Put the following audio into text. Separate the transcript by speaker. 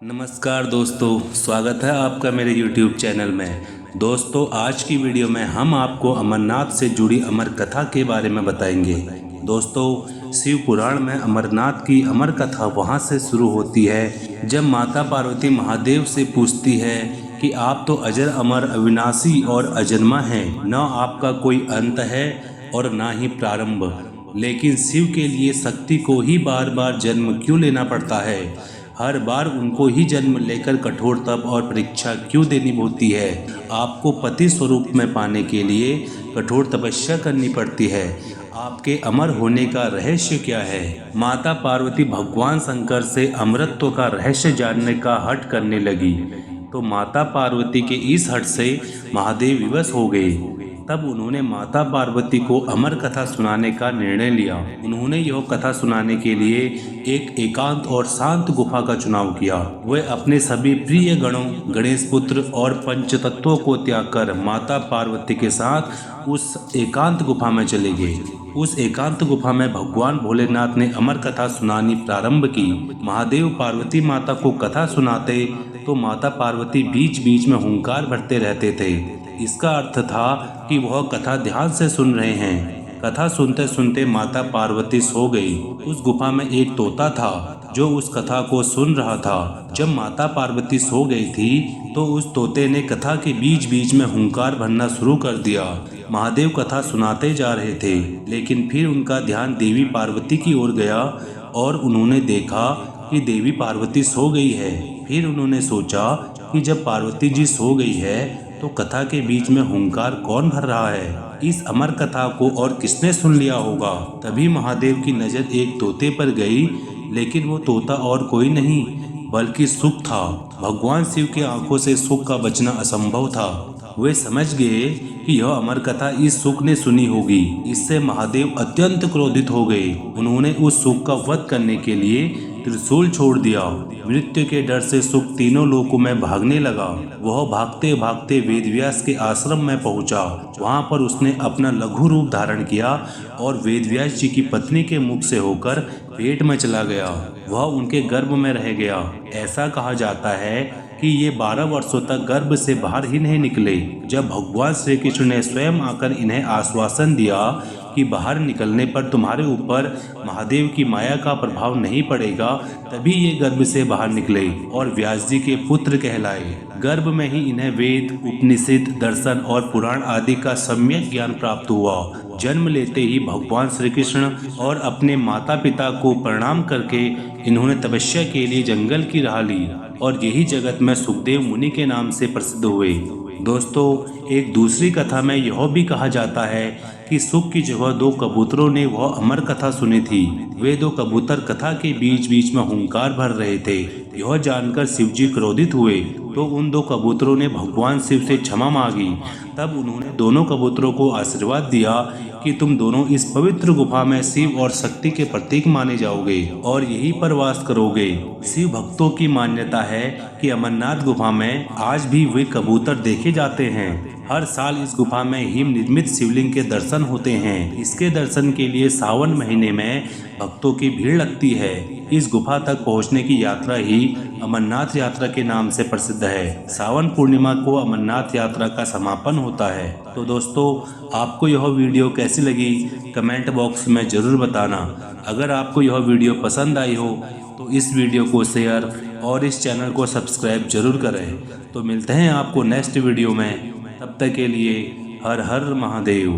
Speaker 1: नमस्कार दोस्तों, स्वागत है आपका मेरे YouTube चैनल में। दोस्तों, आज की वीडियो में हम आपको अमरनाथ से जुड़ी अमर कथा के बारे में बताएंगे। दोस्तों, शिव पुराण में अमरनाथ की अमर कथा वहाँ से शुरू होती है जब माता पार्वती महादेव से पूछती है कि आप तो अजर अमर अविनाशी और अजन्मा हैं, न आपका कोई अंत है और ना ही प्रारंभ, लेकिन शिव के लिए शक्ति को ही बार बार जन्म क्यों लेना पड़ता है? हर बार उनको ही जन्म लेकर कठोर तप और परीक्षा क्यों देनी होती है? आपको पति स्वरूप में पाने के लिए कठोर तपस्या करनी पड़ती है। आपके अमर होने का रहस्य क्या है? माता पार्वती भगवान शंकर से अमरत्व का रहस्य जानने का हठ करने लगी तो माता पार्वती के इस हठ से महादेव विवश हो गए। तब उन्होंने माता पार्वती को अमर कथा सुनाने का निर्णय लिया। उन्होंने यह कथा सुनाने के लिए एक एकांत और शांत गुफा का चुनाव किया। वे अपने सभी प्रिय गणों, गणेश पुत्र और पंचतत्वों को त्याग कर माता पार्वती के साथ उस एकांत गुफा में चले गए। उस एकांत गुफा में भगवान भोलेनाथ ने अमर कथा सुनानी प्रारंभ की। महादेव पार्वती माता को कथा सुनाते तो माता पार्वती बीच बीच में हुंकार भरते रहते थे। इसका अर्थ था कि वह कथा ध्यान से सुन रहे हैं। कथा सुनते सुनते माता पार्वती सो गई। उस गुफा में एक तोता था जो उस कथा को सुन रहा था। जब माता पार्वती सो गई थी तो उस तोते ने कथा के बीच बीच में हुंकार भरना शुरू कर दिया। महादेव कथा सुनाते जा रहे थे, लेकिन फिर उनका ध्यान देवी पार्वती की ओर गया और उन्होंने देखा कि देवी पार्वती सो गई है। फिर उन्होंने सोचा कि जब पार्वती जी सो गई है तो कथा के बीच में हुंकार कौन भर रहा है? इस अमर कथा को और किसने सुन लिया होगा? तभी महादेव की नजर एक तोते पर गई, लेकिन वो तोता और कोई नहीं बल्कि सुख था। भगवान शिव की आंखों से सुख का बचना असंभव था। वे समझ गए कि यह अमर कथा इस सुख ने सुनी होगी। इससे महादेव अत्यंत क्रोधित हो गए। उन्होंने उस सुख का वध करने के लिए त्रिशूल छोड़ दिया। मृत्यु के डर से सुख तीनों लोकों में भागने लगा। वह भागते भागते वेदव्यास के आश्रम में पहुंचा। वहां पर उसने अपना लघु रूप धारण किया और वेदव्यास जी की पत्नी के मुख से होकर पेट में चला गया। वह उनके गर्भ में रह गया। ऐसा कहा जाता है कि ये 12 वर्षों तक गर्भ से बाहर ही नहीं निकले। जब भगवान श्री कृष्ण ने स्वयं आकर इन्हें आश्वासन दिया कि बाहर निकलने पर तुम्हारे ऊपर महादेव की माया का प्रभाव नहीं पड़ेगा, तभी ये गर्भ से बाहर निकले और व्यास जी के पुत्र कहलाए। गर्भ में ही इन्हें वेद, उपनिषद, दर्शन और पुराण आदि का सम्यक ज्ञान प्राप्त हुआ। जन्म लेते ही भगवान श्री कृष्ण और अपने माता पिता को प्रणाम करके इन्होंने तपस्या के लिए जंगल की राह ली और यही जगत में सुखदेव मुनि के नाम से प्रसिद्ध हुए। दोस्तों, एक दूसरी कथा में यह भी कहा जाता है कि सुख की जगह 2 कबूतरों ने वह अमर कथा सुनी थी। वे 2 कबूतर कथा के बीच बीच में हुंकार भर रहे थे। यह जानकर शिवजी क्रोधित हुए तो उन 2 कबूतरों ने भगवान शिव से क्षमा मांगी। तब उन्होंने दोनों कबूतरों को आशीर्वाद दिया कि तुम दोनों इस पवित्र गुफा में शिव और शक्ति के प्रतीक माने जाओगे और यहीं पर वास करोगे। शिव भक्तों की मान्यता है कि अमरनाथ गुफा में आज भी वे कबूतर देखे जाते हैं। हर साल इस गुफा में हिम निर्मित शिवलिंग के दर्शन होते हैं। इसके दर्शन के लिए सावन महीने में भक्तों की भीड़ लगती है। इस गुफा तक पहुंचने की यात्रा ही अमरनाथ यात्रा के नाम से प्रसिद्ध है। सावन पूर्णिमा को अमरनाथ यात्रा का समापन होता है। तो दोस्तों, आपको यह वीडियो कैसी लगी कमेंट बॉक्स में ज़रूर बताना। अगर आपको यह वीडियो पसंद आई हो तो इस वीडियो को शेयर और इस चैनल को सब्सक्राइब जरूर करें। तो मिलते हैं आपको नेक्स्ट वीडियो में। तब तक के लिए हर हर महादेव।